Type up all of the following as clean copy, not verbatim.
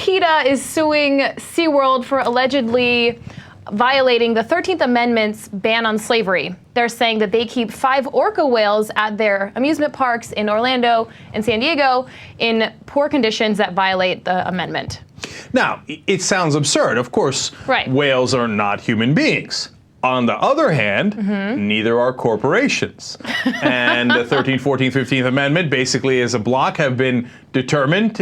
PETA is suing SeaWorld for allegedly violating the 13th Amendment's ban on slavery. They're saying that they keep 5 orca whales at their amusement parks in Orlando and San Diego in poor conditions that violate the amendment. Now, it sounds absurd. Of course, right. Whales are not human beings. On the other hand, neither are corporations. And the 13th, 14th, 15th Amendment basically as a block have been determined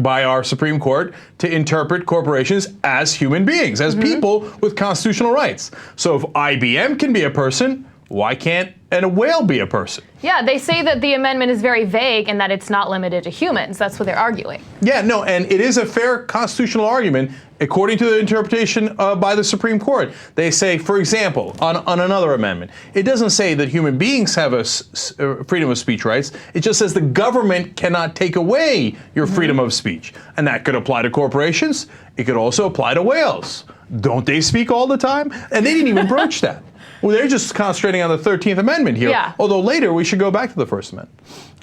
by our Supreme Court to interpret corporations as human beings, as people with constitutional rights. So if IBM can be a person, why can't a whale be a person? Yeah, they say that the amendment is very vague and that it's not limited to humans. That's what they're arguing. Yeah, no, and it is a fair constitutional argument according to the interpretation by the Supreme Court. They say, for example, on another amendment, it doesn't say that human beings have a freedom of speech rights. It just says the government cannot take away your freedom of speech. And that could apply to corporations. It could also apply to whales. Don't they speak all the time? And they didn't even broach that. Well, they're just concentrating on the 13th Amendment here. Yeah. Although later we should go back to the First Amendment.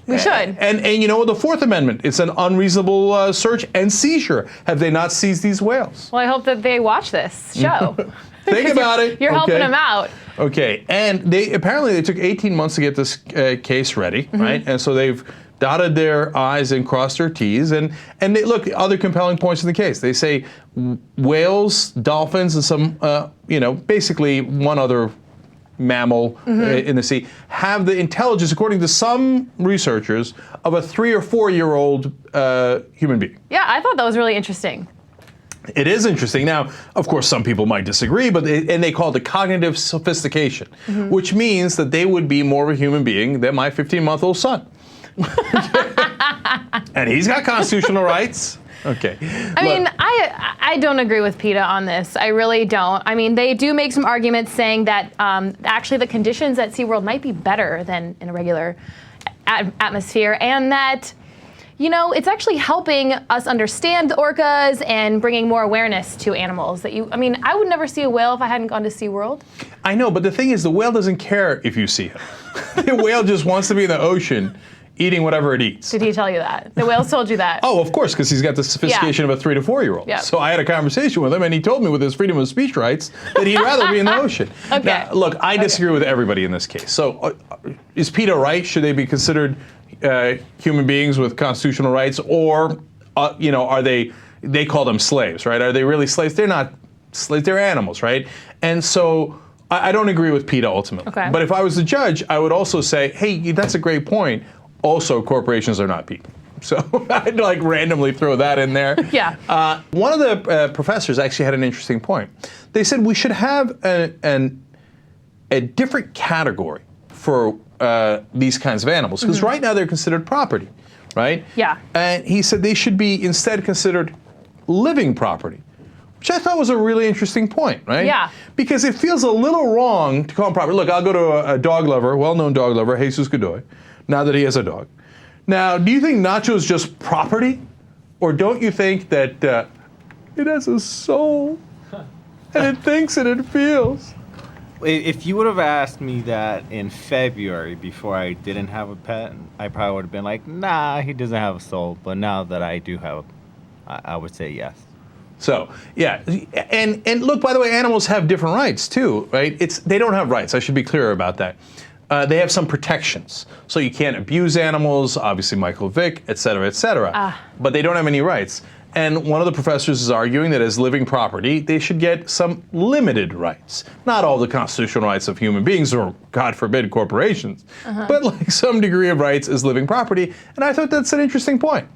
We should. And you know, the Fourth Amendment, it's an unreasonable search and seizure. Have they not seized these whales? Well, I hope that they watch this show. Think about it. You're helping them out. Okay, and apparently they took 18 months to get this case ready, right? And so they've dotted their I's and crossed their T's, and they look, other compelling points in the case. They say whales, dolphins, and some, you know, basically one other mammal in the sea have the intelligence, according to some researchers, of a 3 or 4 year old human being. Yeah, I thought that was really interesting. It is interesting. Now, of course, some people might disagree, but they call it cognitive sophistication, which means that they would be more of a human being than my 15-month-old son. And he's got constitutional rights. Okay. I mean, I don't agree with PETA on this. I really don't. I mean, they do make some arguments saying that actually the conditions at SeaWorld might be better than in a regular atmosphere, and that, you know, it's actually helping us understand the orcas and bringing more awareness to animals. I mean, I would never see a whale if I hadn't gone to SeaWorld. I know, but the thing is, the whale doesn't care if you see him. The whale just wants to be in the ocean, eating whatever it eats. Did he tell you that? The whales told you that? Oh, of course, because he's got the sophistication of a 3 to 4 year old. Yep. So I had a conversation with him, and he told me with his freedom of speech rights that he'd rather be in the ocean. Okay. Now, look, I disagree with everybody in this case. So is PETA right? Should they be considered human beings with constitutional rights, or you know, are they call them slaves, right? Are they really slaves? They're not slaves. They're animals, right? And so I don't agree with PETA ultimately. Okay. But if I was the judge, I would also say, hey, that's a great point. Also, corporations are not people. So I'd like randomly throw that in there. Yeah. One of the professors actually had an interesting point. They said we should have a different category for these kinds of animals, because right now they're considered property, right? Yeah. And he said they should be instead considered living property, which I thought was a really interesting point, right? Yeah. Because it feels a little wrong to call them property. Look, I'll go to a dog lover, well-known dog lover, Jesus Godoy, now that he has a dog. Now, do you think Nacho is just property? Or don't you think that it has a soul, and it thinks and it feels? If you would have asked me that in February before I didn't have a pet, I probably would have been like, nah, he doesn't have a soul. But now that I do have, I would say yes. So, yeah, and look, by the way, animals have different rights too, right? They don't have rights, I should be clear about that. They have some protections. So you can't abuse animals, obviously Michael Vick, et cetera, et cetera. But they don't have any rights. And one of the professors is arguing that as living property, they should get some limited rights. Not all the constitutional rights of human beings or, God forbid, corporations, but like some degree of rights as living property. And I thought that's an interesting point.